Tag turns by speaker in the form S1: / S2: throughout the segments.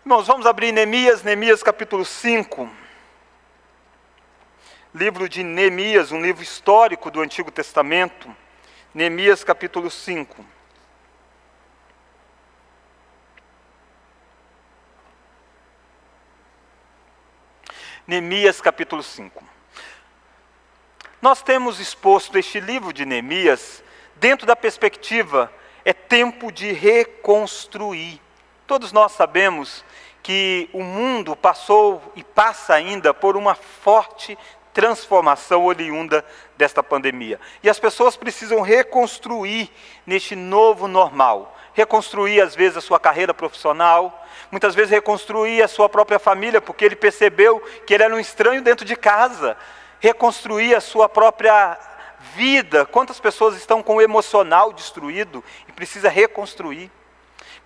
S1: Irmãos, vamos abrir Neemias capítulo 5. Livro de Neemias, um livro histórico do Antigo Testamento. Neemias capítulo 5. Neemias capítulo 5. Nós temos exposto este livro de Neemias dentro da perspectiva, é tempo de reconstruir. Todos nós sabemos que o mundo passou e passa ainda por uma forte transformação oriunda desta pandemia. E as pessoas precisam reconstruir neste novo normal. Reconstruir, às vezes, a sua carreira profissional, muitas vezes reconstruir a sua própria família, porque ele percebeu que ele era um estranho dentro de casa. Reconstruir a sua própria vida. Quantas pessoas estão com o emocional destruído e precisa reconstruir?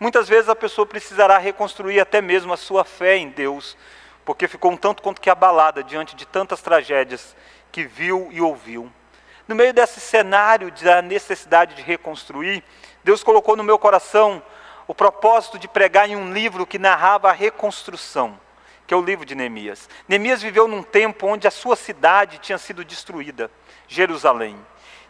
S1: Muitas vezes a pessoa precisará reconstruir até mesmo a sua fé em Deus, porque ficou um tanto quanto que abalada diante de tantas tragédias que viu e ouviu. No meio desse cenário da necessidade de reconstruir, Deus colocou no meu coração o propósito de pregar em um livro que narrava a reconstrução, que é o livro de Neemias. Neemias viveu num tempo onde a sua cidade tinha sido destruída, Jerusalém.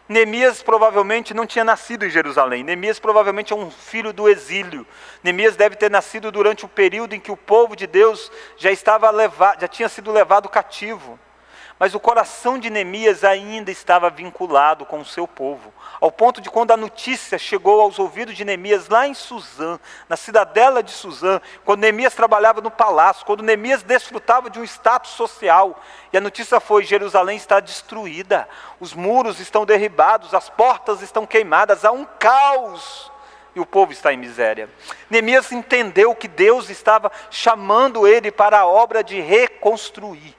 S1: Neemias provavelmente não tinha nascido em Jerusalém. Neemias provavelmente é um filho do exílio. Neemias deve ter nascido durante o período em que o povo de Deus já tinha sido levado cativo. Mas o coração de Neemias ainda estava vinculado com o seu povo, ao ponto de quando a notícia chegou aos ouvidos de Neemias lá em Suzã, na cidadela de Suzã, quando Neemias trabalhava no palácio, quando Neemias desfrutava de um status social, e a notícia foi: Jerusalém está destruída, os muros estão derribados, as portas estão queimadas, há um caos, e o povo está em miséria. Neemias entendeu que Deus estava chamando ele para a obra de reconstruir.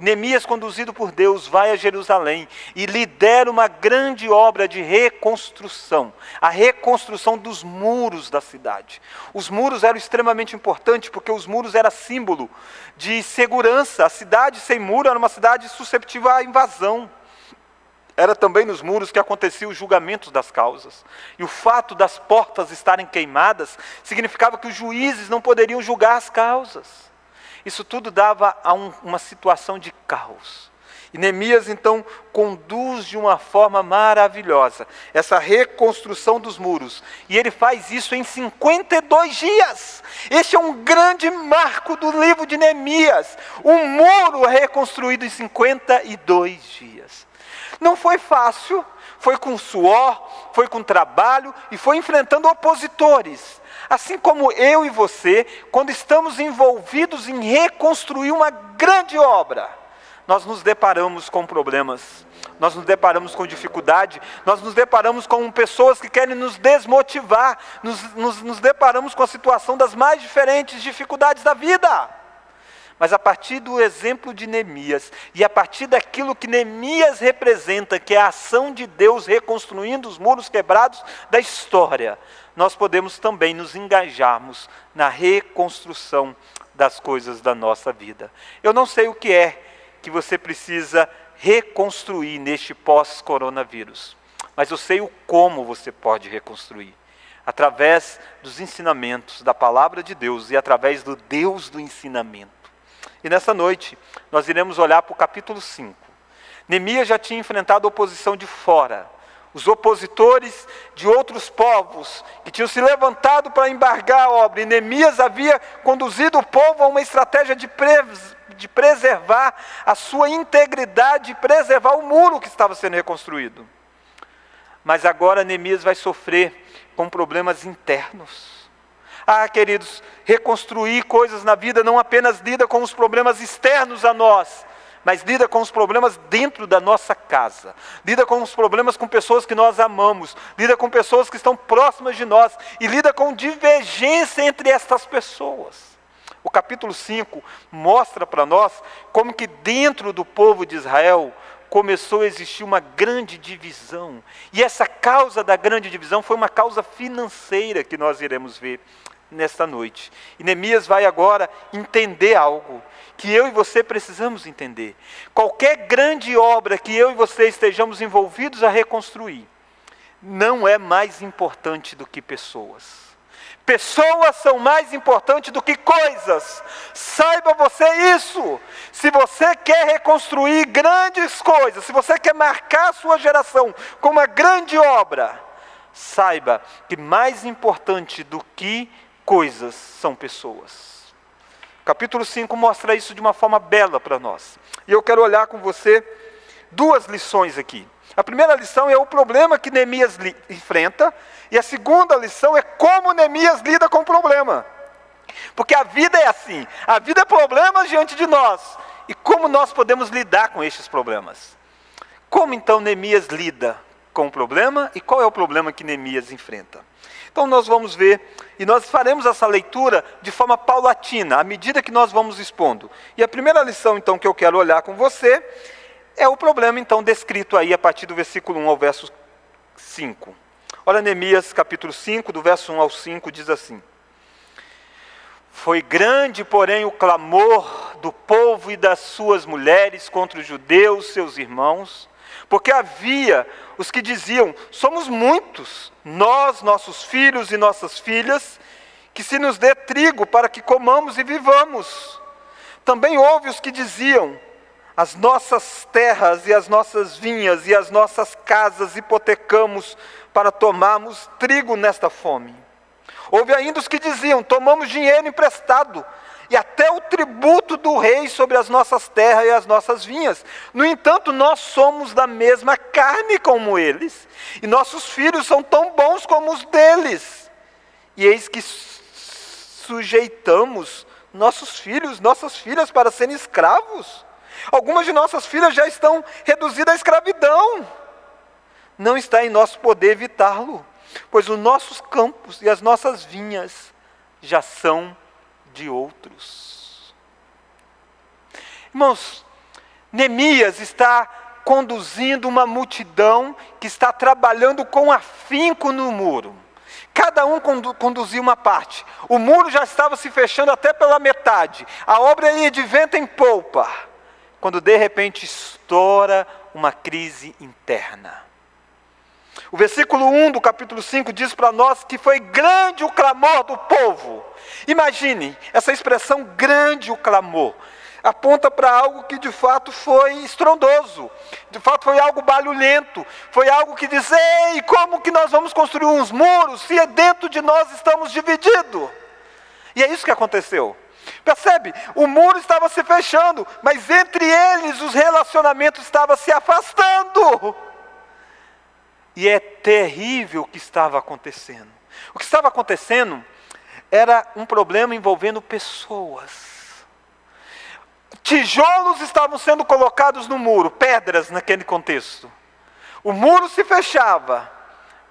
S1: Neemias, conduzido por Deus, vai a Jerusalém e lidera uma grande obra de reconstrução, a reconstrução dos muros da cidade. Os muros eram extremamente importantes, porque os muros eram símbolo de segurança. A cidade sem muro era uma cidade susceptível à invasão. Era também nos muros que aconteciam os julgamentos das causas. E o fato das portas estarem queimadas significava que os juízes não poderiam julgar as causas. Isso tudo dava a uma situação de caos. E Neemias, então, conduz de uma forma maravilhosa essa reconstrução dos muros. E ele faz isso em 52 dias. Este é um grande marco do livro de Neemias. Um muro reconstruído em 52 dias. Não foi fácil, foi com suor, foi com trabalho e foi enfrentando opositores. Assim como eu e você, quando estamos envolvidos em reconstruir uma grande obra, nós nos deparamos com problemas, nós nos deparamos com dificuldade, nós nos deparamos com pessoas que querem nos desmotivar, nos deparamos com a situação das mais diferentes dificuldades da vida. Mas a partir do exemplo de Neemias, e a partir daquilo que Neemias representa, que é a ação de Deus reconstruindo os muros quebrados da história, nós podemos também nos engajarmos na reconstrução das coisas da nossa vida. Eu não sei o que é que você precisa reconstruir neste pós-coronavírus, mas eu sei o como você pode reconstruir. Através dos ensinamentos da palavra de Deus e através do Deus do ensinamento. E nessa noite, nós iremos olhar para o capítulo 5. Neemias já tinha enfrentado a oposição de fora. Os opositores de outros povos que tinham se levantado para embargar a obra. E Neemias havia conduzido o povo a uma estratégia de preservar a sua integridade, preservar o muro que estava sendo reconstruído. Mas agora Neemias vai sofrer com problemas internos. Queridos, reconstruir coisas na vida não apenas lida com os problemas externos a nós, mas lida com os problemas dentro da nossa casa, lida com os problemas com pessoas que nós amamos, lida com pessoas que estão próximas de nós, e lida com divergência entre estas pessoas. O capítulo 5 mostra para nós como que dentro do povo de Israel começou a existir uma grande divisão, e essa causa da grande divisão foi uma causa financeira que nós iremos ver nesta noite. E Neemias vai agora entender algo que eu e você precisamos entender. Qualquer grande obra que eu e você estejamos envolvidos a reconstruir, não é mais importante do que pessoas. Pessoas são mais importantes do que coisas. Saiba você isso. Se você quer reconstruir grandes coisas, se você quer marcar a sua geração com uma grande obra, saiba que mais importante do que coisas são pessoas. Capítulo 5 mostra isso de uma forma bela para nós. E eu quero olhar com você duas lições aqui. A primeira lição é o problema que Neemias enfrenta, e a segunda lição é como Neemias lida com o problema. Porque a vida é assim, a vida é problemas diante de nós, e como nós podemos lidar com estes problemas. Como então Neemias lida com o problema, e qual é o problema que Neemias enfrenta? Então nós vamos ver, e nós faremos essa leitura de forma paulatina, à medida que nós vamos expondo. E a primeira lição então que eu quero olhar com você, é o problema então descrito aí a partir do versículo 1 ao verso 5. Olha Neemias capítulo 5, do verso 1 ao 5, diz assim: Foi grande, porém, o clamor do povo e das suas mulheres contra os judeus, seus irmãos, porque havia os que diziam: somos muitos, nós, nossos filhos e nossas filhas, que se nos dê trigo para que comamos e vivamos. Também houve os que diziam: as nossas terras e as nossas vinhas e as nossas casas hipotecamos para tomarmos trigo nesta fome. Houve ainda os que diziam: tomamos dinheiro emprestado e até o tributo do rei sobre as nossas terras e as nossas vinhas. No entanto, nós somos da mesma carne como eles, e nossos filhos são tão bons como os deles. E eis que sujeitamos nossos filhos, nossas filhas para serem escravos. Algumas de nossas filhas já estão reduzidas à escravidão. Não está em nosso poder evitá-lo, pois os nossos campos e as nossas vinhas já são de outros. Irmãos, Neemias está conduzindo uma multidão que está trabalhando com afinco no muro. Cada um conduzia uma parte. O muro já estava se fechando até pela metade. A obra ia de vento em polpa, quando de repente estoura uma crise interna. O versículo 1 do capítulo 5 diz para nós que foi grande o clamor do povo. Imagine, essa expressão grande o clamor aponta para algo que de fato foi estrondoso, de fato foi algo barulhento, foi algo que diz: ei, como que nós vamos construir uns muros se dentro de nós estamos divididos? E é isso que aconteceu. Percebe? O muro estava se fechando, mas entre eles os relacionamentos estavam se afastando. E é terrível o que estava acontecendo. O que estava acontecendo era um problema envolvendo pessoas. Tijolos estavam sendo colocados no muro, pedras naquele contexto. O muro se fechava,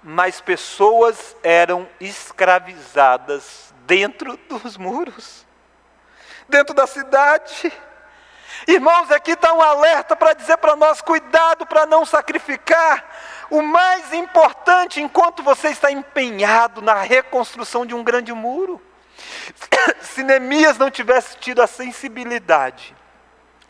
S1: mas pessoas eram escravizadas dentro dos muros, dentro da cidade. Irmãos, aqui está um alerta para dizer para nós: cuidado para não sacrificar o mais importante enquanto você está empenhado na reconstrução de um grande muro. Se Neemias não tivesse tido a sensibilidade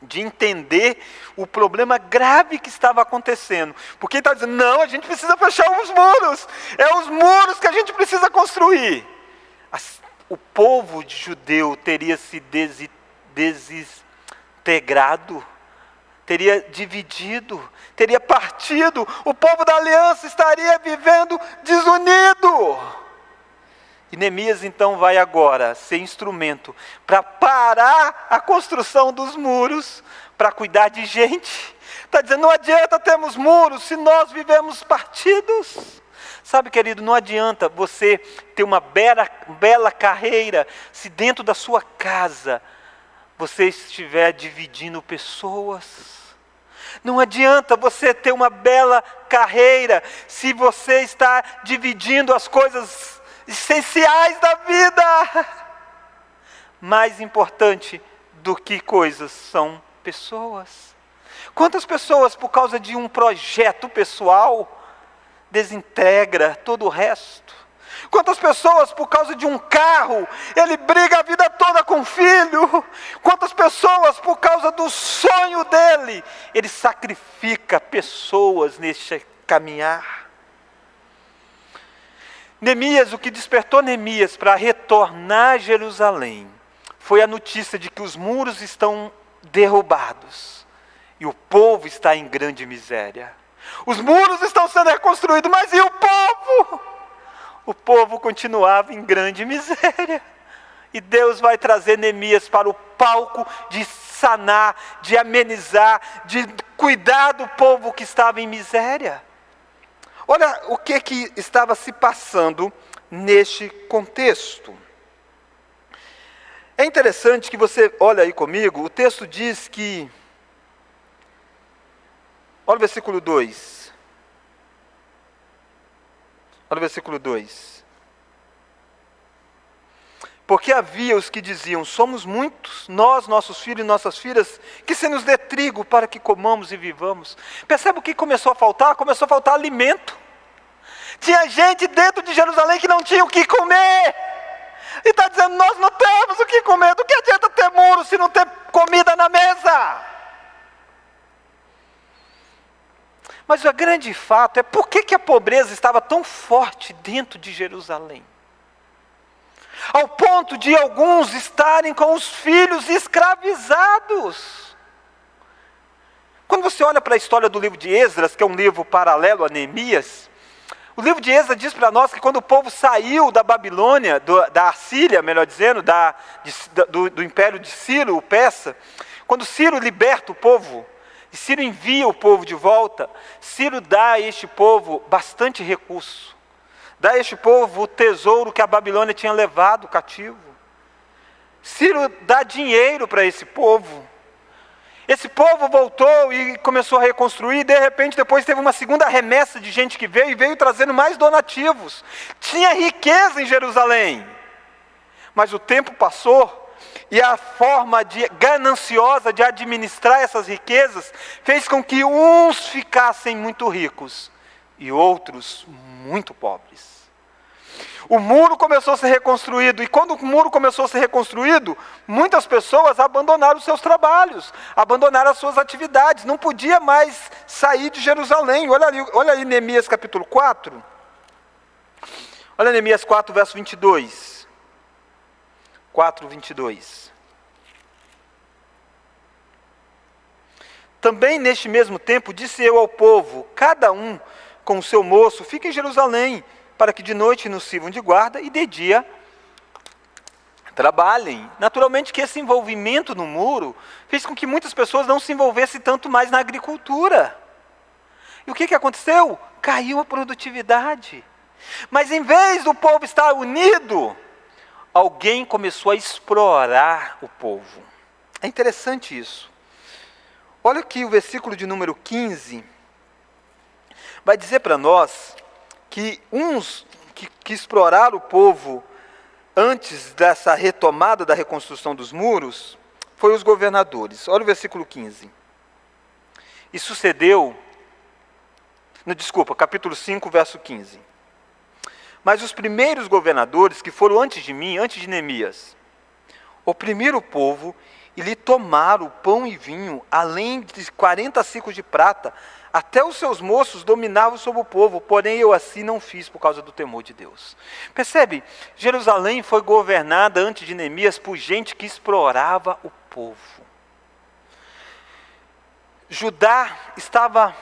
S1: de entender o problema grave que estava acontecendo, porque ele está dizendo: não, a gente precisa fechar os muros, é os muros que a gente precisa construir. O povo judeu teria se desintegrado, teria dividido, teria partido, o povo da aliança estaria vivendo desunido. E Neemias então vai agora ser instrumento para parar a construção dos muros, para cuidar de gente. Está dizendo: não adianta termos muros se nós vivemos partidos. Sabe, querido, não adianta você ter uma bela carreira se dentro da sua casa você estiver dividindo pessoas. Não adianta você ter uma bela carreira se você está dividindo as coisas essenciais da vida. Mais importante do que coisas são pessoas. Quantas pessoas, por causa de um projeto pessoal, desintegra todo o resto? Quantas pessoas, por causa de um carro, ele briga a vida toda com o filho? Quantas pessoas, por causa do sonho dele, ele sacrifica pessoas neste caminhar? Neemias, o que despertou Neemias para retornar a Jerusalém foi a notícia de que os muros estão derrubados e o povo está em grande miséria. Os muros estão sendo reconstruídos, mas e o povo? O povo continuava em grande miséria. E Deus vai trazer Neemias para o palco de sanar, de amenizar, de cuidar do povo que estava em miséria. Olha o que estava se passando neste contexto. É interessante que você olha aí comigo, o texto diz que, olha o versículo 2. Olha o versículo 2. Porque havia os que diziam, somos muitos, nós, nossos filhos e nossas filhas, que se nos dê trigo para que comamos e vivamos. Percebe o que começou a faltar? Começou a faltar alimento. Tinha gente dentro de Jerusalém que não tinha o que comer. E está dizendo, nós não temos o que comer. Do que adianta ter muro se não tem comida na mesa? Mas o grande fato é por que a pobreza estava tão forte dentro de Jerusalém? Ao ponto de alguns estarem com os filhos escravizados. Quando você olha para a história do livro de Esdras, que é um livro paralelo a Neemias, o livro de Esdras diz para nós que quando o povo saiu da Babilônia, da Assíria, melhor dizendo, do império de Ciro, o persa, quando Ciro liberta o povo, e Ciro envia o povo de volta, Ciro dá a este povo bastante recurso. Dá a este povo o tesouro que a Babilônia tinha levado cativo. Ciro dá dinheiro para esse povo. Esse povo voltou e começou a reconstruir, e de repente depois teve uma segunda remessa de gente que veio, e veio trazendo mais donativos. Tinha riqueza em Jerusalém. Mas o tempo passou, e a forma gananciosa de administrar essas riquezas fez com que uns ficassem muito ricos e outros muito pobres. O muro começou a ser reconstruído, e quando o muro começou a ser reconstruído, muitas pessoas abandonaram os seus trabalhos, abandonaram as suas atividades, não podia mais sair de Jerusalém. Olha ali Neemias capítulo 4, olha Neemias 4, verso 22, 4, 22. Também neste mesmo tempo disse eu ao povo, cada um com o seu moço, fique em Jerusalém, para que de noite nos sirvam de guarda e de dia trabalhem. Naturalmente que esse envolvimento no muro fez com que muitas pessoas não se envolvessem tanto mais na agricultura. E o que aconteceu? Caiu a produtividade. Mas em vez do povo estar unido, alguém começou a explorar o povo. É interessante isso. Olha aqui o versículo de número 15. Vai dizer para nós que uns que exploraram o povo antes dessa retomada da reconstrução dos muros, foram os governadores. Olha o versículo 15. E sucedeu, capítulo 5, verso 15. Mas os primeiros governadores que foram antes de mim, antes de Neemias, oprimiram o povo e lhe tomaram o pão e vinho, além de 40 ciclos de prata. Até os seus moços dominavam sobre o povo, porém eu assim não fiz por causa do temor de Deus. Percebe? Jerusalém foi governada antes de Neemias por gente que explorava o povo. Judá estava,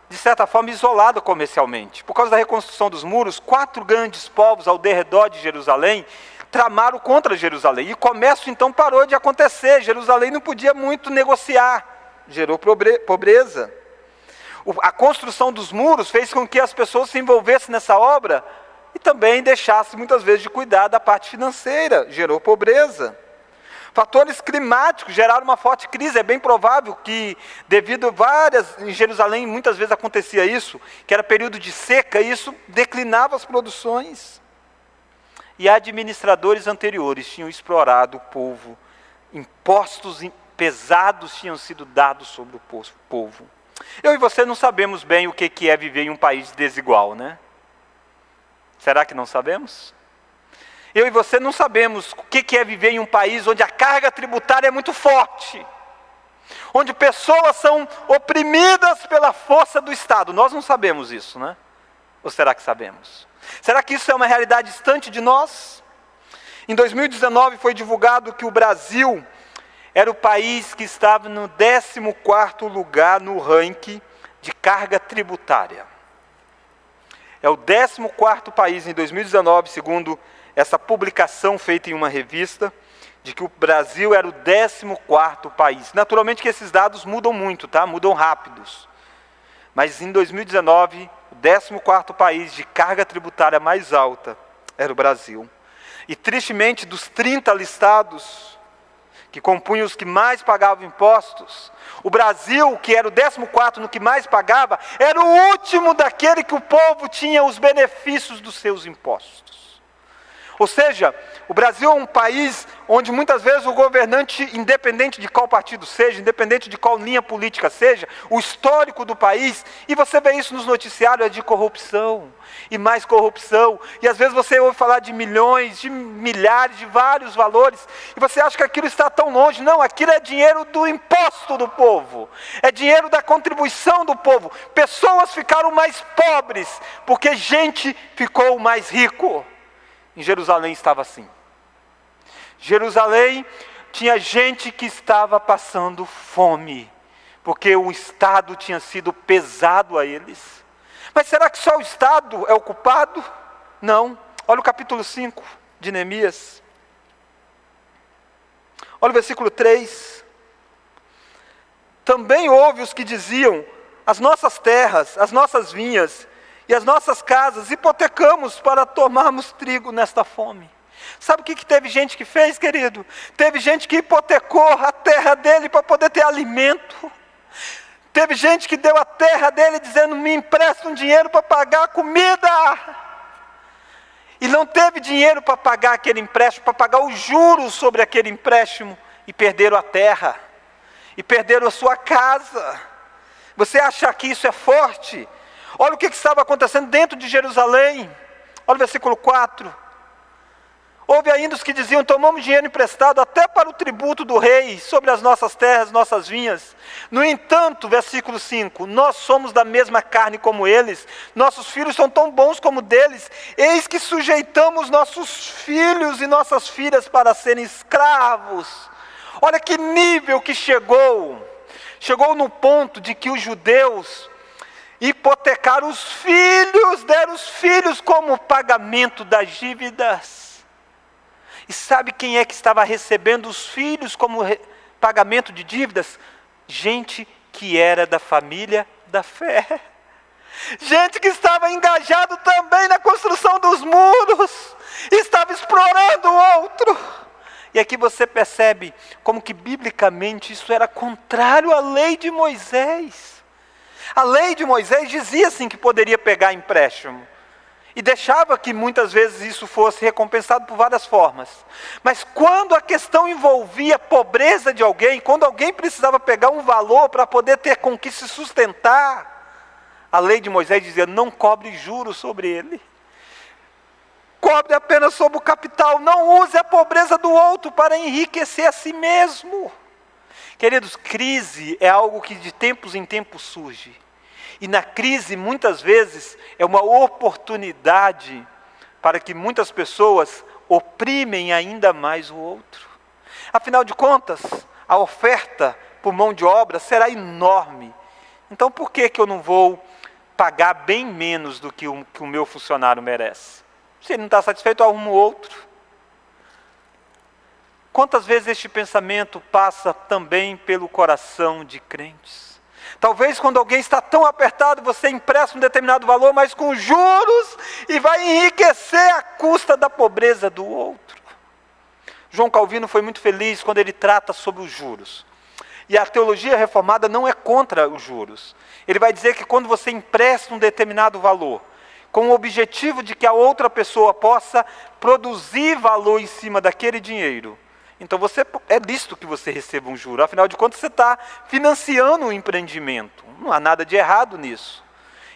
S1: de certa forma, isolado comercialmente. Por causa da reconstrução dos muros, 4 grandes povos ao redor de Jerusalém tramaram contra Jerusalém. E o comércio então parou de acontecer. Jerusalém não podia muito negociar. Gerou pobreza. A construção dos muros fez com que as pessoas se envolvessem nessa obra e também deixassem muitas vezes de cuidar da parte financeira, gerou pobreza. Fatores climáticos geraram uma forte crise. É bem provável que, devido a em Jerusalém muitas vezes acontecia isso, que era período de seca, e isso declinava as produções. E administradores anteriores tinham explorado o povo, impostos pesados tinham sido dados sobre o povo. Eu e você não sabemos bem o que é viver em um país desigual, né? Será que não sabemos? Eu e você não sabemos o que é viver em um país onde a carga tributária é muito forte, onde pessoas são oprimidas pela força do Estado. Nós não sabemos isso, né? Ou será que sabemos? Será que isso é uma realidade distante de nós? Em 2019 foi divulgado que o Brasil era o país que estava no 14º lugar no ranking de carga tributária. É o 14º país em 2019, segundo essa publicação feita em uma revista, de que o Brasil era o 14º país. Naturalmente que esses dados mudam muito, tá? Mudam rápidos. Mas em 2019, o 14º país de carga tributária mais alta era o Brasil. E tristemente, dos 30 listados, que compunham os que mais pagavam impostos, o Brasil, que era o 14º no que mais pagava, era o último daquele que o povo tinha os benefícios dos seus impostos. Ou seja, o Brasil é um país onde muitas vezes o governante, independente de qual partido seja, independente de qual linha política seja, o histórico do país, e você vê isso nos noticiários, é de corrupção, e mais corrupção, e às vezes você ouve falar de milhões, de milhares, de vários valores, e você acha que aquilo está tão longe. Não, aquilo é dinheiro do imposto do povo, é dinheiro da contribuição do povo. Pessoas ficaram mais pobres, porque gente ficou mais rico. Em Jerusalém estava assim. Jerusalém tinha gente que estava passando fome, porque o Estado tinha sido pesado a eles. Mas será que só o Estado é o culpado? Não. Olha o capítulo 5 de Neemias. Olha o versículo 3. Também houve os que diziam: as nossas terras, as nossas vinhas e as nossas casas hipotecamos para tomarmos trigo nesta fome. Sabe o que teve gente que fez, querido? Teve gente que hipotecou a terra dele para poder ter alimento. Teve gente que deu a terra dele dizendo: me empresta um dinheiro para pagar a comida. E não teve dinheiro para pagar aquele empréstimo, para pagar os juros sobre aquele empréstimo. E perderam a terra. E perderam a sua casa. Você acha que isso é forte? Olha o que estava acontecendo dentro de Jerusalém. Olha o versículo 4. Houve ainda os que diziam: tomamos dinheiro emprestado até para o tributo do rei, sobre as nossas terras, nossas vinhas. No entanto, versículo 5, nós somos da mesma carne como eles, nossos filhos são tão bons como deles, eis que sujeitamos nossos filhos e nossas filhas para serem escravos. Olha que nível que chegou. Chegou no ponto de que os judeus hipotecaram os filhos, deram os filhos como pagamento das dívidas. E sabe quem é que estava recebendo os filhos como pagamento de dívidas? Gente que era da família da fé. Gente que estava engajado também na construção dos muros, estava explorando o outro. E aqui você percebe como que biblicamente isso era contrário à lei de Moisés. A lei de Moisés dizia assim que poderia pegar empréstimo. E deixava que muitas vezes isso fosse recompensado por várias formas. Mas quando a questão envolvia a pobreza de alguém, quando alguém precisava pegar um valor para poder ter com que se sustentar, a lei de Moisés dizia: não cobre juros sobre ele. Cobre apenas sobre o capital. Não use a pobreza do outro para enriquecer a si mesmo. Queridos, crise é algo que de tempos em tempos surge. E na crise, muitas vezes, é uma oportunidade para que muitas pessoas oprimem ainda mais o outro. Afinal de contas, a oferta por mão de obra será enorme. Então, por que eu não vou pagar bem menos do que o meu funcionário merece? Se ele não está satisfeito, arruma outro. Quantas vezes este pensamento passa também pelo coração de crentes? Talvez quando alguém está tão apertado, você empresta um determinado valor, mas com juros, e vai enriquecer à custa da pobreza do outro. João Calvino foi muito feliz quando ele trata sobre os juros. E a teologia reformada não é contra os juros. Ele vai dizer que quando você empresta um determinado valor, com o objetivo de que a outra pessoa possa produzir valor em cima daquele dinheiro, então é lícito que você receba um juro. Afinal de contas, você está financiando um empreendimento. Não há nada de errado nisso.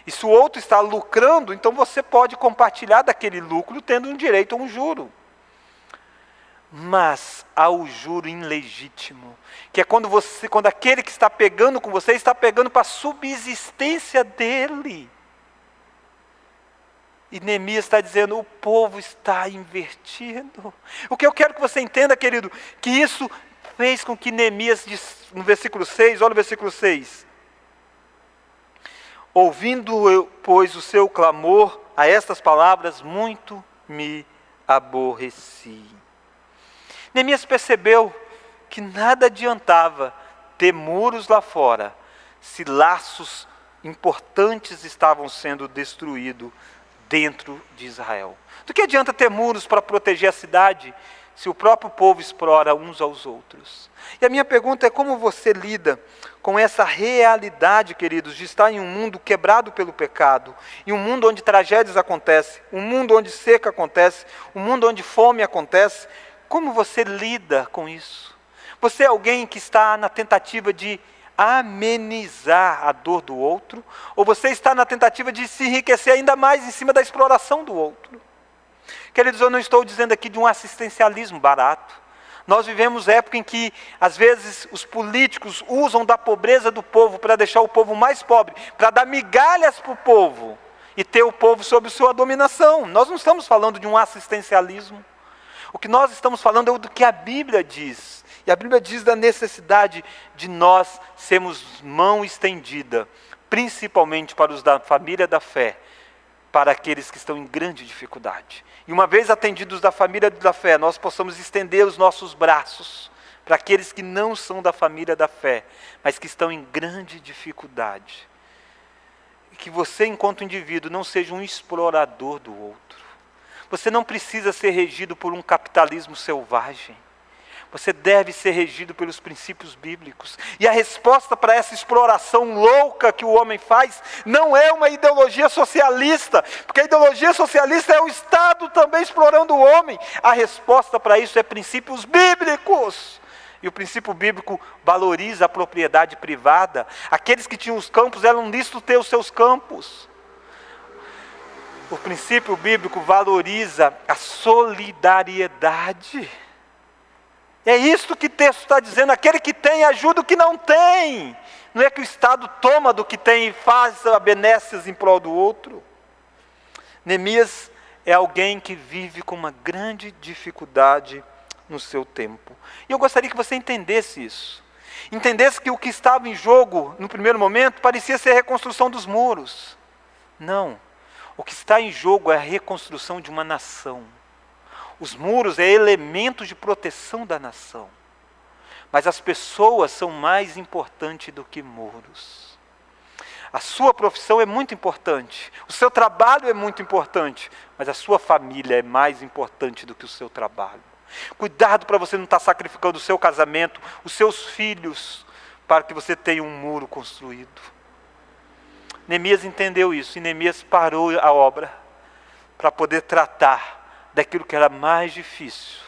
S1: E se o outro está lucrando, então você pode compartilhar daquele lucro tendo um direito a um juro. Mas há o juro ilegítimo, que é quando aquele que está pegando com você está pegando para a subsistência dele. E Neemias está dizendo, o povo está invertido. O que eu quero que você entenda, querido, que isso fez com que Neemias, no versículo 6, olha o versículo 6. Ouvindo eu, pois, o seu clamor a estas palavras, muito me aborreci. Neemias percebeu que nada adiantava ter muros lá fora, se laços importantes estavam sendo destruídos dentro de Israel. Do que adianta ter muros para proteger a cidade, se o próprio povo explora uns aos outros? E a minha pergunta é, como você lida com essa realidade, queridos, de estar em um mundo quebrado pelo pecado, em um mundo onde tragédias acontecem, um mundo onde seca acontece, um mundo onde fome acontece? Como você lida com isso? Você é alguém que está na tentativa de amenizar a dor do outro, ou você está na tentativa de se enriquecer ainda mais em cima da exploração do outro? Queridos, eu não estou dizendo aqui de um assistencialismo barato. Nós vivemos época em que, às vezes, os políticos usam da pobreza do povo para deixar o povo mais pobre, para dar migalhas para o povo e ter o povo sob sua dominação. Nós não estamos falando de um assistencialismo. O que nós estamos falando é do que a Bíblia diz. E a Bíblia diz da necessidade de nós sermos mão estendida, principalmente para os da família da fé, para aqueles que estão em grande dificuldade. E uma vez atendidos da família da fé, nós possamos estender os nossos braços para aqueles que não são da família da fé, mas que estão em grande dificuldade. E que você, enquanto indivíduo, não seja um explorador do outro. Você não precisa ser regido por um capitalismo selvagem. Você deve ser regido pelos princípios bíblicos. E a resposta para essa exploração louca que o homem faz não é uma ideologia socialista, porque a ideologia socialista é o Estado também explorando o homem. A resposta para isso é princípios bíblicos. E o princípio bíblico valoriza a propriedade privada. Aqueles que tinham os campos eram listos ter os seus campos. O princípio bíblico valoriza a solidariedade. É isso que o texto está dizendo, aquele que tem ajuda o que não tem. Não é que o Estado toma do que tem e faz benesses em prol do outro. Neemias é alguém que vive com uma grande dificuldade no seu tempo. E eu gostaria que você entendesse isso. Entendesse que o que estava em jogo, no primeiro momento, parecia ser a reconstrução dos muros. Não. O que está em jogo é a reconstrução de uma nação. Os muros é elemento de proteção da nação. Mas as pessoas são mais importantes do que muros. A sua profissão é muito importante. O seu trabalho é muito importante. Mas a sua família é mais importante do que o seu trabalho. Cuidado para você não estar sacrificando o seu casamento, os seus filhos, para que você tenha um muro construído. Neemias entendeu isso. E Neemias parou a obra para poder tratar daquilo que era mais difícil,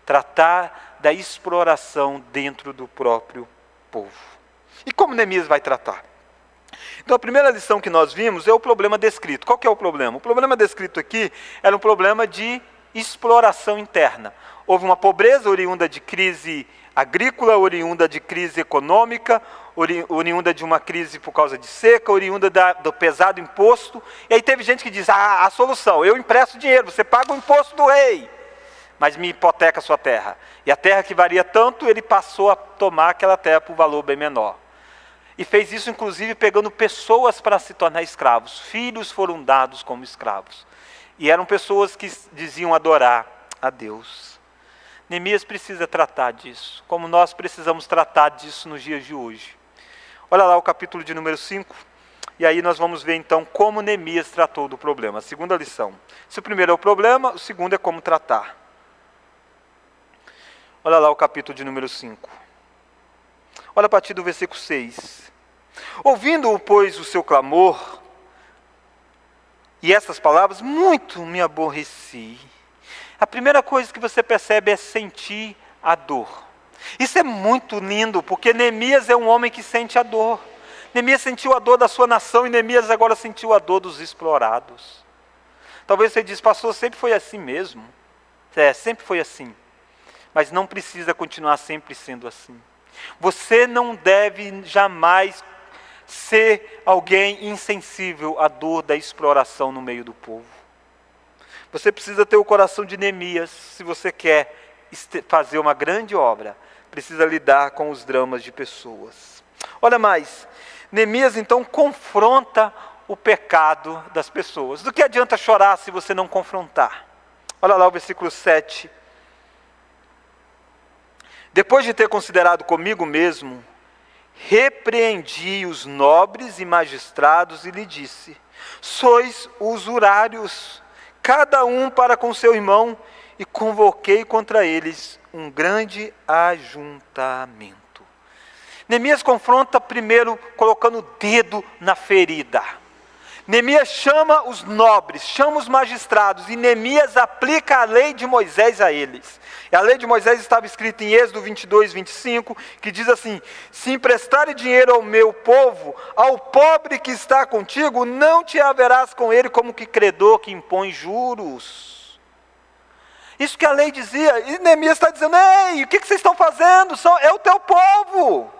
S1: tratar da exploração dentro do próprio povo. E como Neemias vai tratar? Então a primeira lição que nós vimos é o problema descrito. Qual que é o problema? O problema descrito aqui era um problema de exploração interna. Houve uma pobreza oriunda de crise agrícola, oriunda de crise econômica, oriunda de uma crise por causa de seca, oriunda do pesado imposto. E aí teve gente que diz, a solução, eu empresto dinheiro, você paga o imposto do rei, mas me hipoteca a sua terra. E a terra que valia tanto, ele passou a tomar aquela terra por valor bem menor. E fez isso inclusive pegando pessoas para se tornar escravos. Filhos foram dados como escravos. E eram pessoas que diziam adorar a Deus. Neemias precisa tratar disso, como nós precisamos tratar disso nos dias de hoje. Olha lá o capítulo de número 5, e aí nós vamos ver então como Neemias tratou do problema. A segunda lição. Se o primeiro é o problema, o segundo é como tratar. Olha lá o capítulo de número 5. Olha a partir do versículo 6. Ouvindo-o, pois, o seu clamor, e essas palavras, muito me aborreci. A primeira coisa que você percebe é sentir a dor. Isso é muito lindo, porque Neemias é um homem que sente a dor. Neemias sentiu a dor da sua nação e Neemias agora sentiu a dor dos explorados. Talvez você diz, pastor, sempre foi assim mesmo. Sempre foi assim. Mas não precisa continuar sempre sendo assim. Você não deve jamais ser alguém insensível à dor da exploração no meio do povo. Você precisa ter o coração de Neemias se você quer fazer uma grande obra. Precisa lidar com os dramas de pessoas. Olha mais, Neemias então confronta o pecado das pessoas. Do que adianta chorar se você não confrontar? Olha lá o versículo 7. Depois de ter considerado comigo mesmo, repreendi os nobres e magistrados e lhe disse: sois usurários, cada um para com seu irmão, e convoquei contra eles um grande ajuntamento. Neemias confronta primeiro colocando o dedo na ferida. Neemias chama os nobres, chama os magistrados, e Neemias aplica a lei de Moisés a eles. E a lei de Moisés estava escrita em Êxodo 22, 25, que diz assim: se emprestares dinheiro ao meu povo, ao pobre que está contigo, não te haverás com ele como que credor que impõe juros. Isso que a lei dizia, e Neemias está dizendo: ei, o que vocês estão fazendo? É o teu povo.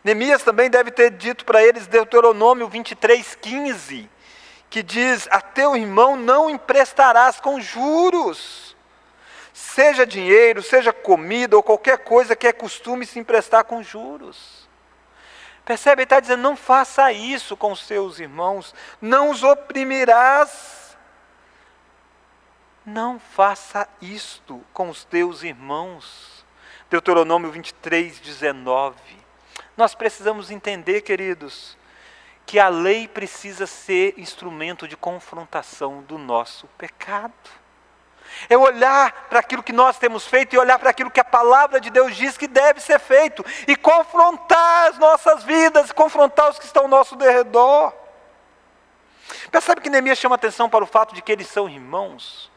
S1: Neemias também deve ter dito para eles Deuteronômio 23, 15, que diz: a teu irmão não emprestarás com juros, seja dinheiro, seja comida ou qualquer coisa que é costume se emprestar com juros. Percebe? Ele está dizendo: não faça isso com os seus irmãos, não os oprimirás. Não faça isto com os teus irmãos. Deuteronômio 23, 19. Nós precisamos entender, queridos, que a lei precisa ser instrumento de confrontação do nosso pecado. É olhar para aquilo que nós temos feito e olhar para aquilo que a palavra de Deus diz que deve ser feito e confrontar as nossas vidas, confrontar os que estão ao nosso derredor. Percebe que Neemias chama atenção para o fato de que eles são irmãos?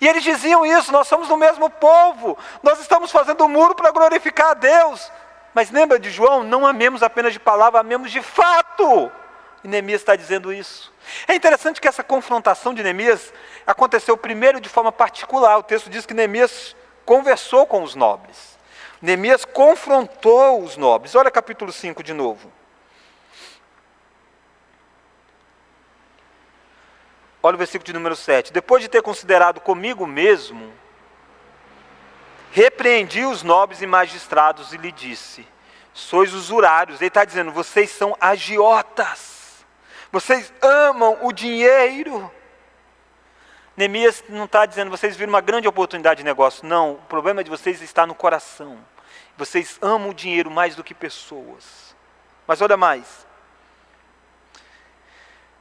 S1: E eles diziam isso: nós somos do mesmo povo, nós estamos fazendo um muro para glorificar a Deus. Mas lembra de João? Não amemos apenas de palavra, amemos de fato. E Neemias está dizendo isso. É interessante que essa confrontação de Neemias aconteceu primeiro de forma particular. O texto diz que Neemias conversou com os nobres. Neemias confrontou os nobres. Olha capítulo 5 de novo. Olha o versículo de número 7. Depois de ter considerado comigo mesmo, repreendi os nobres e magistrados e lhe disse: sois usurários. Ele está dizendo: vocês são agiotas, vocês amam o dinheiro. Neemias não está dizendo: vocês viram uma grande oportunidade de negócio. Não, o problema de vocês está no coração. Vocês amam o dinheiro mais do que pessoas. Mas olha mais: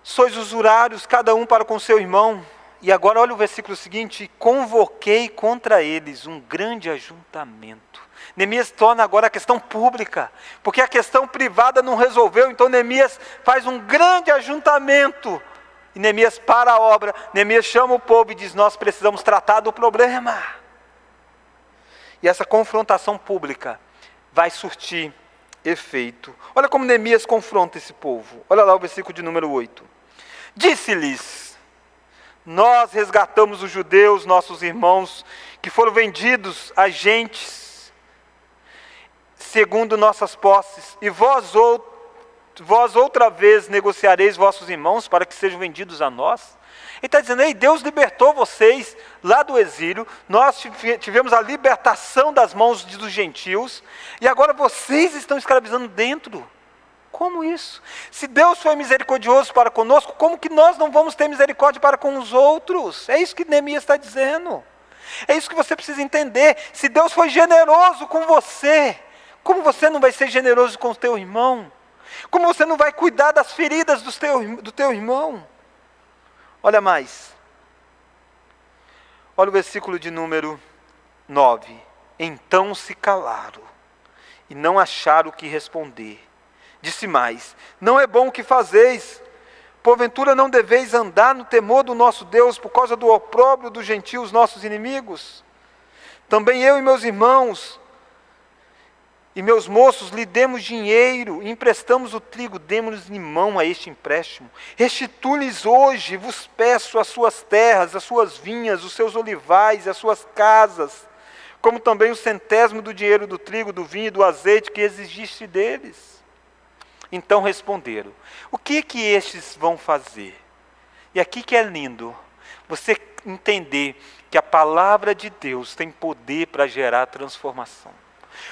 S1: sois usurários, cada um para com seu irmão. E agora olha o versículo seguinte: convoquei contra eles um grande ajuntamento. Neemias torna agora a questão pública, porque a questão privada não resolveu. Então Neemias faz um grande ajuntamento, e Neemias para a obra. Neemias chama o povo e diz: nós precisamos tratar do problema. E essa confrontação pública vai surtir efeito. Olha como Neemias confronta esse povo. Olha lá o versículo de número 8. Disse-lhes: nós resgatamos os judeus, nossos irmãos, que foram vendidos a gentes, segundo nossas posses, e vós outra vez negociareis vossos irmãos para que sejam vendidos a nós. Ele está dizendo: ei, Deus libertou vocês lá do exílio, nós tivemos a libertação das mãos dos gentios, e agora vocês estão escravizando dentro. Como isso? Se Deus foi misericordioso para conosco, como que nós não vamos ter misericórdia para com os outros? É isso que Neemias está dizendo. É isso que você precisa entender. Se Deus foi generoso com você, como você não vai ser generoso com o teu irmão? Como você não vai cuidar das feridas do teu irmão? Olha mais. Olha o versículo de número 9. Então se calaram e não acharam o que responder. Disse mais: não é bom o que fazeis, porventura não deveis andar no temor do nosso Deus por causa do opróbrio dos gentios, nossos inimigos? Também eu e meus irmãos e meus moços lhe demos dinheiro, e emprestamos o trigo, demos-lhes em mão a este empréstimo. Restitui-lhes hoje, vos peço, as suas terras, as suas vinhas, os seus olivais, as suas casas, como também o centésimo do dinheiro do trigo, do vinho e do azeite que exigiste deles. Então responderam: o que estes vão fazer? E aqui que é lindo. você entender que a palavra de Deus tem poder para gerar transformação.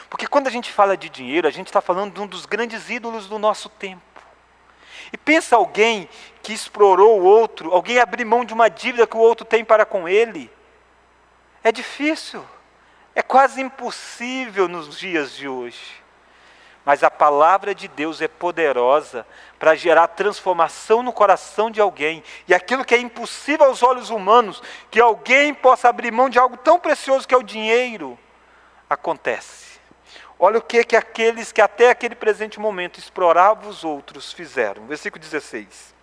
S1: Porque quando a gente fala de dinheiro, a gente está falando de um dos grandes ídolos do nosso tempo. E pensa alguém que explorou o outro, alguém abrir mão de uma dívida que o outro tem para com ele. É difícil, é quase impossível nos dias de hoje. Mas a palavra de Deus é poderosa para gerar transformação no coração de alguém. E aquilo que é impossível aos olhos humanos, que alguém possa abrir mão de algo tão precioso que é o dinheiro, acontece. Olha o que aqueles que até aquele presente momento exploravam os outros fizeram. Versículo 16.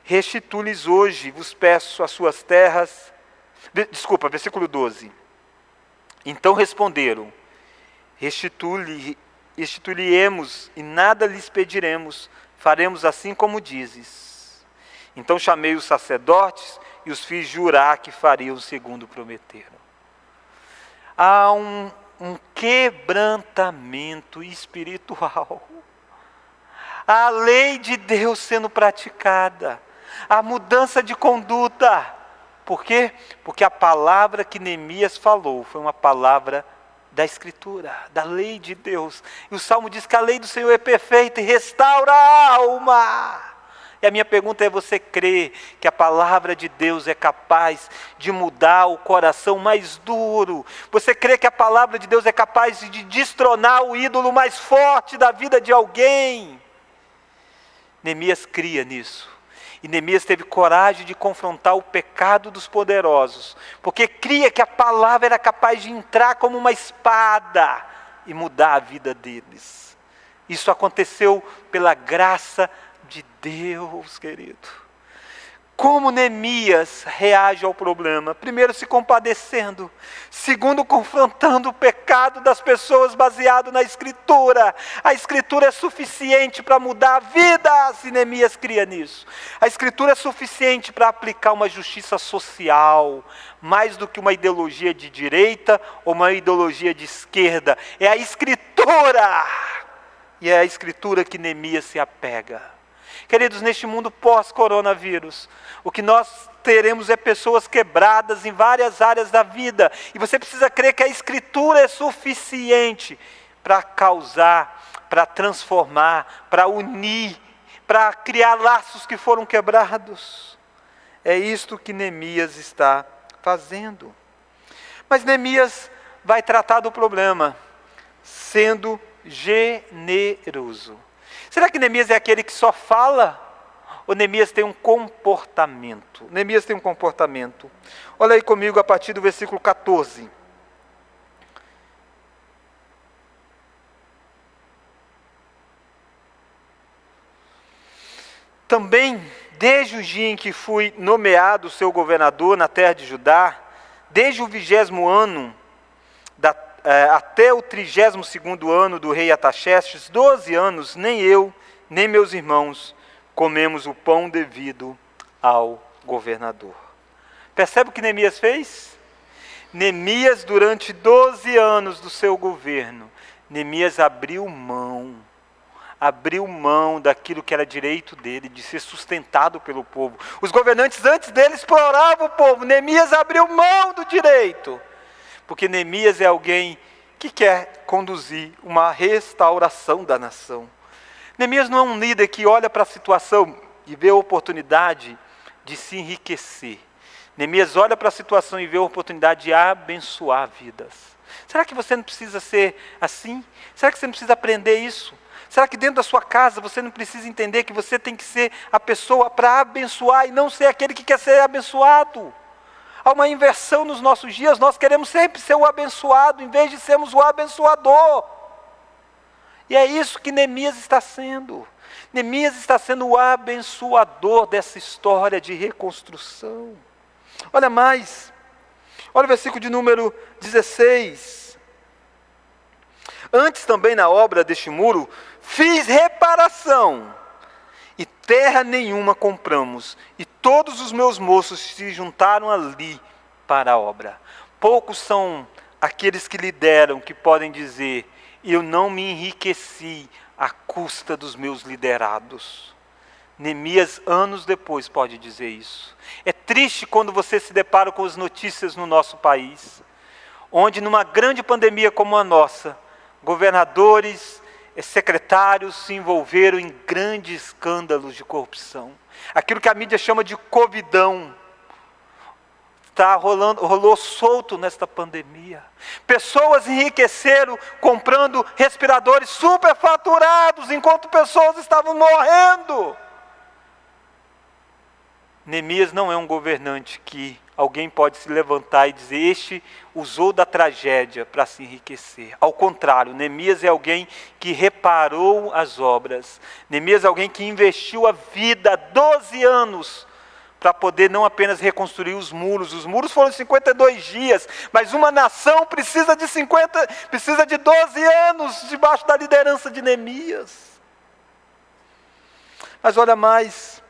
S1: Restitui-lhes hoje, vos peço, as suas terras. Versículo 12. Então responderam, restituiremos e nada lhes pediremos, faremos assim como dizes. Então chamei os sacerdotes e os fiz jurar que fariam segundo prometeram. Há um quebrantamento espiritual. A lei de Deus sendo praticada, a mudança de conduta. Por quê? Porque a palavra que Neemias falou foi uma palavra da Escritura, da lei de Deus. E o Salmo diz que a lei do Senhor é perfeita e restaura a alma. E a minha pergunta é, você crê que a palavra de Deus é capaz de mudar o coração mais duro? Você crê que a palavra de Deus é capaz de destronar o ídolo mais forte da vida de alguém? Neemias cria nisso. E Neemias teve coragem de confrontar o pecado dos poderosos, porque cria que a palavra era capaz de entrar como uma espada e mudar a vida deles. Isso aconteceu pela graça de Deus, querido. Como Neemias reage ao problema? Primeiro, se compadecendo. Segundo, confrontando o pecado das pessoas baseado na Escritura. A Escritura é suficiente para mudar a vida, se Neemias cria nisso. A Escritura é suficiente para aplicar uma justiça social, mais do que uma ideologia de direita ou uma ideologia de esquerda. É a Escritura. E é a Escritura que Neemias se apega. Queridos, neste mundo pós-coronavírus, o que nós teremos é pessoas quebradas em várias áreas da vida. E você precisa crer que a Escritura é suficiente para causar, para transformar, para unir, para criar laços que foram quebrados. É isto que Neemias está fazendo. Mas Neemias vai tratar do problema sendo generoso. Será que Neemias é aquele que só fala? Ou Neemias tem um comportamento? Neemias tem um comportamento. Olha aí comigo a partir do versículo 14. Também, desde o dia em que fui nomeado seu governador na terra de Judá, desde o 20º ano, até o 32º ano do rei Artaxerxes, 12 anos, nem eu, nem meus irmãos, comemos o pão devido ao governador. Percebe o que Neemias fez? Neemias, durante 12 anos do seu governo, Neemias abriu mão daquilo que era direito dele, de ser sustentado pelo povo. Os governantes antes dele exploravam o povo, Neemias abriu mão do direito. Porque Neemias é alguém que quer conduzir uma restauração da nação. Neemias não é um líder que olha para a situação e vê a oportunidade de se enriquecer. Neemias olha para a situação e vê a oportunidade de abençoar vidas. Será que você não precisa ser assim? Será que você não precisa aprender isso? Será que dentro da sua casa você não precisa entender que você tem que ser a pessoa para abençoar e não ser aquele que quer ser abençoado? Há uma inversão nos nossos dias, nós queremos sempre ser o abençoado, em vez de sermos o abençoador. E é isso que Neemias está sendo. Neemias está sendo o abençoador dessa história de reconstrução. Olha mais, olha o versículo de número 16. Antes também na obra deste muro, fiz reparação. E terra nenhuma compramos, e todos os meus moços se juntaram ali para a obra. Poucos são aqueles que lideram, que podem dizer, eu não me enriqueci à custa dos meus liderados. Neemias, anos depois, pode dizer isso. É triste quando você se depara com as notícias no nosso país, onde numa grande pandemia como a nossa, governadores, secretários se envolveram em grandes escândalos de corrupção. Aquilo que a mídia chama de covidão. Rolou solto nesta pandemia. Pessoas enriqueceram comprando respiradores superfaturados, enquanto pessoas estavam morrendo. Neemias não é um governante que alguém pode se levantar e dizer, este usou da tragédia para se enriquecer. Ao contrário, Neemias é alguém que reparou as obras. Neemias é alguém que investiu a vida, 12 anos, para poder não apenas reconstruir os muros. Os muros foram 52 dias, mas uma nação precisa de 12 anos debaixo da liderança de Neemias. Mas olha mais,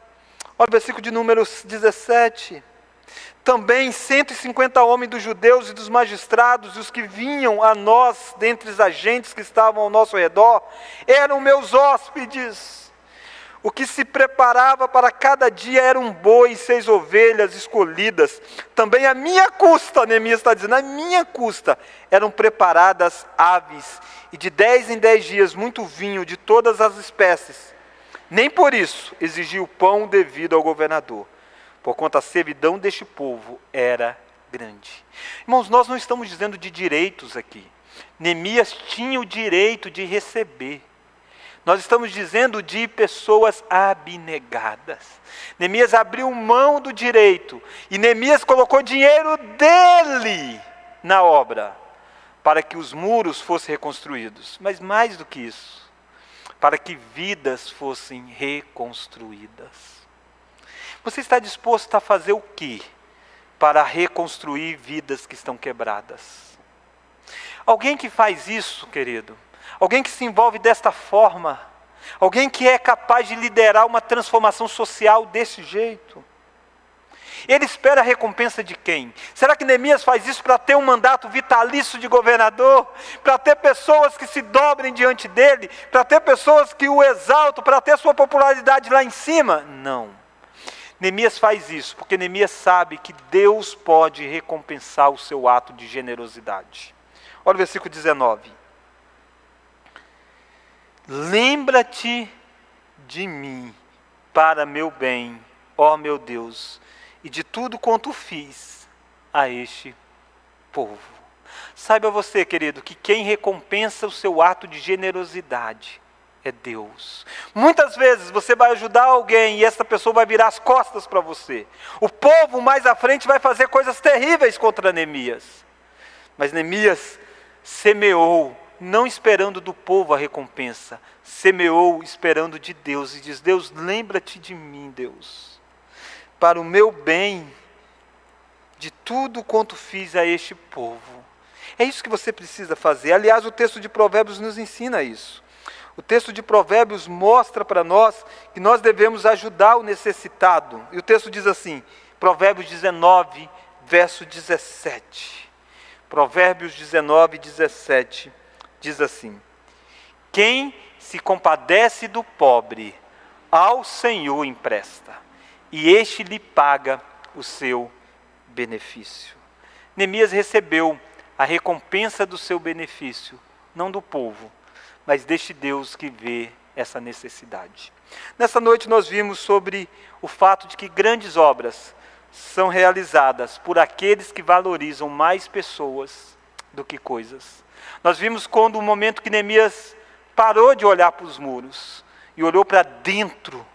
S1: olha o versículo de número 17. Também 150 homens dos judeus e dos magistrados, e os que vinham a nós, dentre os agentes que estavam ao nosso redor, eram meus hóspedes. O que se preparava para cada dia era um boi e 6 ovelhas escolhidas. Também à minha custa, Neemias está dizendo, à minha custa, eram preparadas aves, e de 10 em 10 dias muito vinho de todas as espécies. Nem por isso exigia o pão devido ao governador, porquanto a servidão deste povo era grande. Irmãos, nós não estamos dizendo de direitos aqui. Neemias tinha o direito de receber. Nós estamos dizendo de pessoas abnegadas. Neemias abriu mão do direito, e Neemias colocou dinheiro dele na obra, para que os muros fossem reconstruídos. Mas mais do que isso, para que vidas fossem reconstruídas. Você está disposto a fazer o quê para reconstruir vidas que estão quebradas? Alguém que faz isso, querido, alguém que se envolve desta forma, alguém que é capaz de liderar uma transformação social desse jeito, ele espera a recompensa de quem? Será que Neemias faz isso para ter um mandato vitalício de governador? Para ter pessoas que se dobrem diante dele? Para ter pessoas que o exaltam? Para ter sua popularidade lá em cima? Não. Neemias faz isso porque Neemias sabe que Deus pode recompensar o seu ato de generosidade. Olha o versículo 19. Lembra-te de mim para meu bem, ó meu Deus, e de tudo quanto fiz a este povo. Saiba você, querido, que quem recompensa o seu ato de generosidade é Deus. Muitas vezes você vai ajudar alguém e essa pessoa vai virar as costas para você. O povo mais à frente vai fazer coisas terríveis contra Neemias. Mas Neemias semeou, não esperando do povo a recompensa, semeou esperando de Deus, e diz, Deus, lembra-te de mim, Deus, para o meu bem, de tudo quanto fiz a este povo. É isso que você precisa fazer. Aliás, o texto de Provérbios nos ensina isso. O texto de Provérbios mostra para nós que nós devemos ajudar o necessitado. E o texto diz assim, Provérbios 19, verso 17. Provérbios 19, 17. Diz assim, quem se compadece do pobre, ao Senhor empresta, e este lhe paga o seu benefício. Neemias recebeu a recompensa do seu benefício, não do povo, mas deste Deus que vê essa necessidade. Nessa noite nós vimos sobre o fato de que grandes obras são realizadas por aqueles que valorizam mais pessoas do que coisas. Nós vimos quando o momento que Neemias parou de olhar para os muros e olhou para dentro,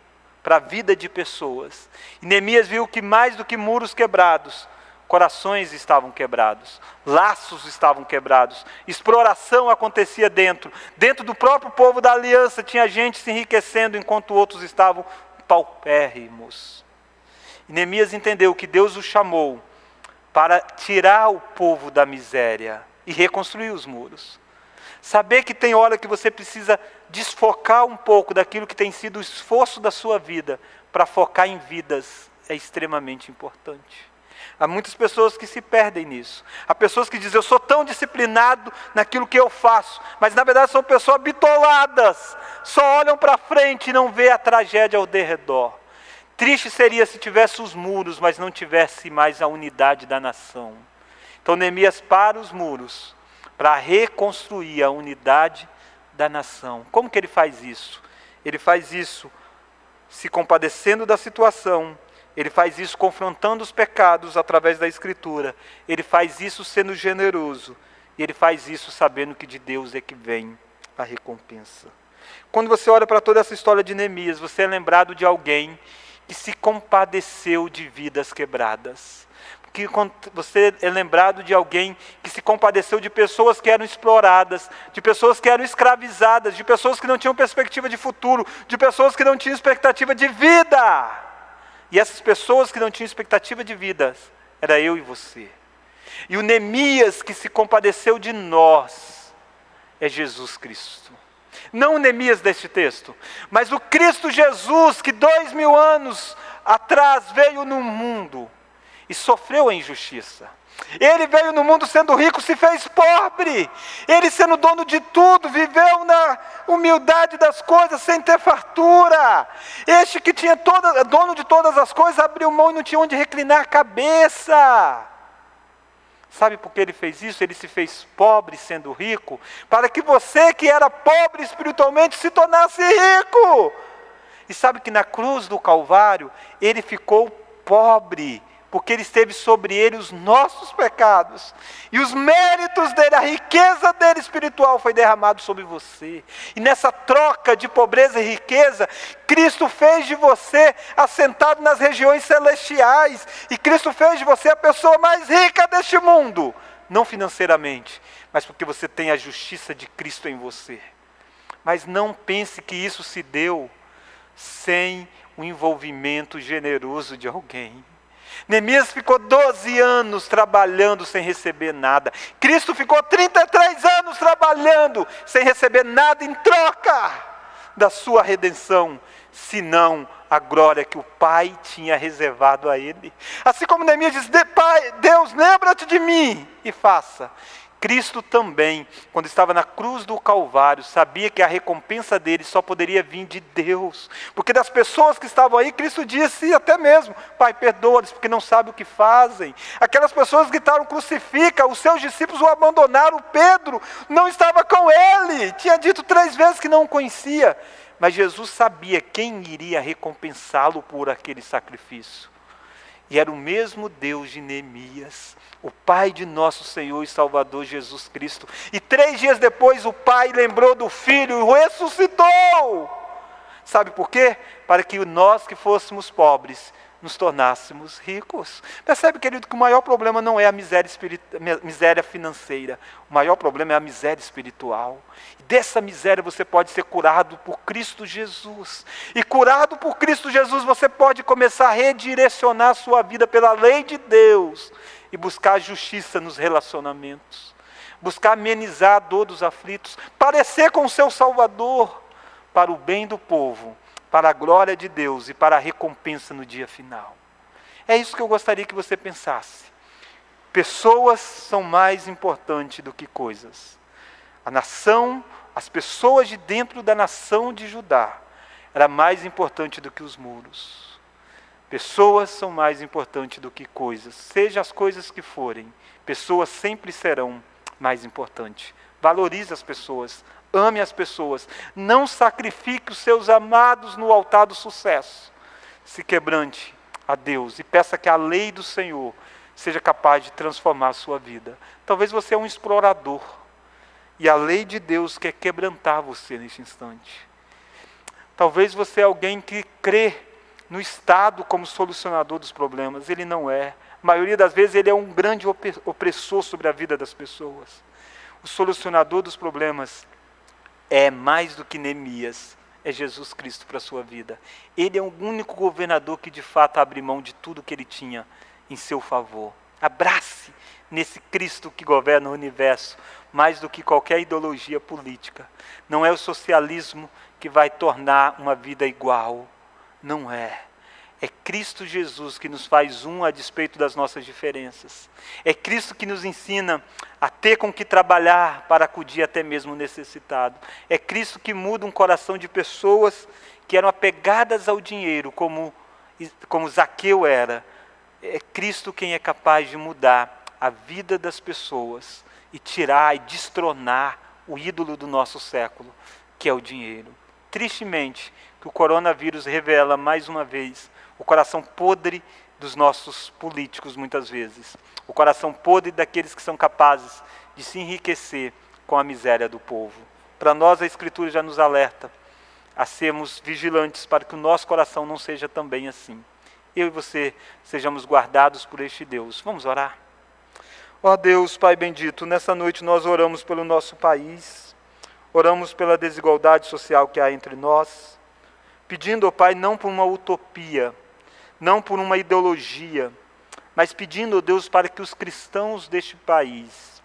S1: para a vida de pessoas. E Neemias viu que mais do que muros quebrados, corações estavam quebrados, laços estavam quebrados, exploração acontecia dentro do próprio povo da aliança, tinha gente se enriquecendo enquanto outros estavam paupérrimos. E Neemias entendeu que Deus o chamou para tirar o povo da miséria e reconstruir os muros. Saber que tem hora que você precisa desfocar um pouco daquilo que tem sido o esforço da sua vida para focar em vidas é extremamente importante. Há muitas pessoas que se perdem nisso. Há pessoas que dizem, eu sou tão disciplinado naquilo que eu faço. Mas na verdade são pessoas bitoladas. Só olham para frente e não vê a tragédia ao redor. Triste seria se tivesse os muros, mas não tivesse mais a unidade da nação. Então Neemias para os muros para reconstruir a unidade da nação. Como que ele faz isso? Ele faz isso se compadecendo da situação. Ele faz isso confrontando os pecados através da Escritura. Ele faz isso sendo generoso. E ele faz isso sabendo que de Deus é que vem a recompensa. Quando você olha para toda essa história de Neemias, você é lembrado de alguém que se compadeceu de vidas quebradas. Porque você é lembrado de alguém que se compadeceu de pessoas que eram exploradas, de pessoas que eram escravizadas, de pessoas que não tinham perspectiva de futuro, de pessoas que não tinham expectativa de vida. E essas pessoas que não tinham expectativa de vida, era eu e você. E o Neemias que se compadeceu de nós, é Jesus Cristo. Não o Neemias deste texto, mas o Cristo Jesus que 2000 anos atrás veio no mundo e sofreu a injustiça. Ele veio no mundo sendo rico, se fez pobre. Ele sendo dono de tudo, viveu na humildade das coisas, sem ter fartura. Este que tinha dono de todas as coisas, abriu mão e não tinha onde reclinar a cabeça. Sabe por que ele fez isso? Ele se fez pobre sendo rico, para que você que era pobre espiritualmente se tornasse rico. E sabe que na cruz do Calvário, ele ficou pobre, porque ele esteve sobre ele os nossos pecados. E os méritos dele, a riqueza dele espiritual foi derramado sobre você. E nessa troca de pobreza e riqueza, Cristo fez de você assentado nas regiões celestiais. E Cristo fez de você a pessoa mais rica deste mundo. Não financeiramente, mas porque você tem a justiça de Cristo em você. Mas não pense que isso se deu sem o envolvimento generoso de alguém. Neemias ficou 12 anos trabalhando sem receber nada. Cristo ficou 33 anos trabalhando sem receber nada em troca da sua redenção, senão a glória que o Pai tinha reservado a ele. Assim como Neemias diz, Pai, Deus, lembra-te de mim e faça. Cristo também, quando estava na cruz do Calvário, sabia que a recompensa dele só poderia vir de Deus. Porque das pessoas que estavam aí, Cristo disse até mesmo, Pai, perdoa-lhes, porque não sabem o que fazem. Aquelas pessoas gritaram, crucifica, os seus discípulos o abandonaram, Pedro não estava com ele, tinha dito 3 vezes que não o conhecia. Mas Jesus sabia quem iria recompensá-lo por aquele sacrifício. E era o mesmo Deus de Neemias, o Pai de nosso Senhor e Salvador Jesus Cristo. E 3 dias depois o Pai lembrou do Filho e o ressuscitou. Sabe por quê? Para que nós que fôssemos pobres, nos tornássemos ricos. Percebe, querido, que o maior problema não é a miséria financeira. O maior problema é a miséria espiritual. E dessa miséria você pode ser curado por Cristo Jesus. E curado por Cristo Jesus, você pode começar a redirecionar a sua vida pela lei de Deus. E buscar justiça nos relacionamentos. Buscar amenizar a dor dos aflitos. Parecer com o seu Salvador. Para o bem do povo. Para a glória de Deus e para a recompensa no dia final. É isso que eu gostaria que você pensasse. Pessoas são mais importantes do que coisas. A nação, as pessoas de dentro da nação de Judá, era mais importante do que os muros. Pessoas são mais importantes do que coisas. Seja as coisas que forem, pessoas sempre serão mais importantes. Valorize as pessoas. Ame as pessoas, não sacrifique os seus amados no altar do sucesso. Se quebrante a Deus e peça que a lei do Senhor seja capaz de transformar a sua vida. Talvez você é um explorador e a lei de Deus quer quebrantar você neste instante. Talvez você é alguém que crê no Estado como solucionador dos problemas. Ele não é. A maioria das vezes ele é um grande opressor sobre a vida das pessoas. O solucionador dos problemas é mais do que Neemias, é Jesus Cristo para a sua vida. Ele é o único governador que de fato abre mão de tudo que ele tinha em seu favor. Abrace nesse Cristo que governa o universo, mais do que qualquer ideologia política. Não é o socialismo que vai tornar uma vida igual, não é. É Cristo Jesus que nos faz um a despeito das nossas diferenças. É Cristo que nos ensina a ter com que trabalhar para acudir até mesmo o necessitado. É Cristo que muda um coração de pessoas que eram apegadas ao dinheiro, como Zaqueu era. É Cristo quem é capaz de mudar a vida das pessoas e tirar e destronar o ídolo do nosso século, que é o dinheiro. Tristemente, que o coronavírus revela mais uma vez o coração podre dos nossos políticos muitas vezes. O coração podre daqueles que são capazes de se enriquecer com a miséria do povo. Para nós a Escritura já nos alerta a sermos vigilantes para que o nosso coração não seja também assim. Eu e você sejamos guardados por este Deus. Vamos orar? Ó Deus, Pai bendito, nessa noite nós oramos pelo nosso país, oramos pela desigualdade social que há entre nós, pedindo, ó Pai, não por uma utopia, não por uma ideologia, mas pedindo, ó Deus, para que os cristãos deste país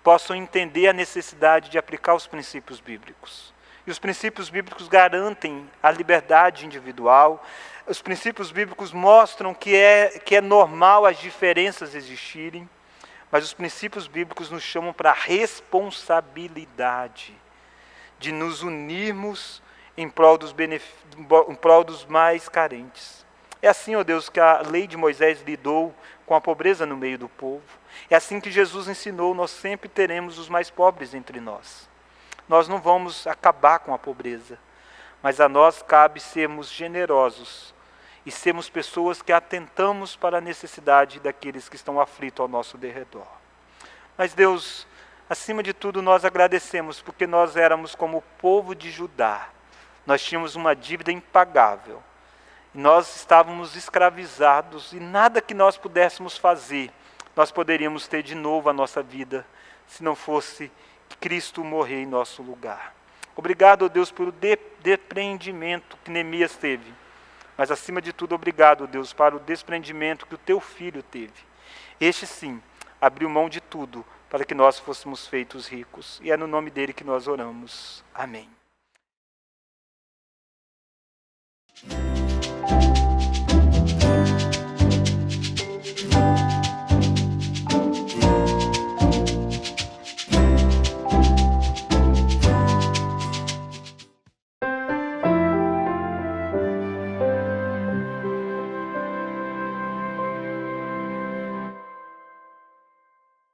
S1: possam entender a necessidade de aplicar os princípios bíblicos. E os princípios bíblicos garantem a liberdade individual. Os princípios bíblicos mostram que é normal as diferenças existirem, mas os princípios bíblicos nos chamam para a responsabilidade de nos unirmos em prol dos mais carentes. É assim, ó Deus, que a lei de Moisés lidou com a pobreza no meio do povo. É assim que Jesus ensinou, nós sempre teremos os mais pobres entre nós. Nós não vamos acabar com a pobreza, mas a nós cabe sermos generosos e sermos pessoas que atentamos para a necessidade daqueles que estão aflitos ao nosso derredor. Mas Deus, acima de tudo, nós agradecemos porque nós éramos como o povo de Judá. Nós tínhamos uma dívida impagável. Nós estávamos escravizados e nada que nós pudéssemos fazer, nós poderíamos ter de novo a nossa vida, se não fosse Cristo morrer em nosso lugar. Obrigado, ó Deus, pelo desprendimento que Neemias teve. Mas, acima de tudo, obrigado, Deus, para o desprendimento que o teu filho teve. Este, sim, abriu mão de tudo para que nós fôssemos feitos ricos. E é no nome dele que nós oramos. Amém.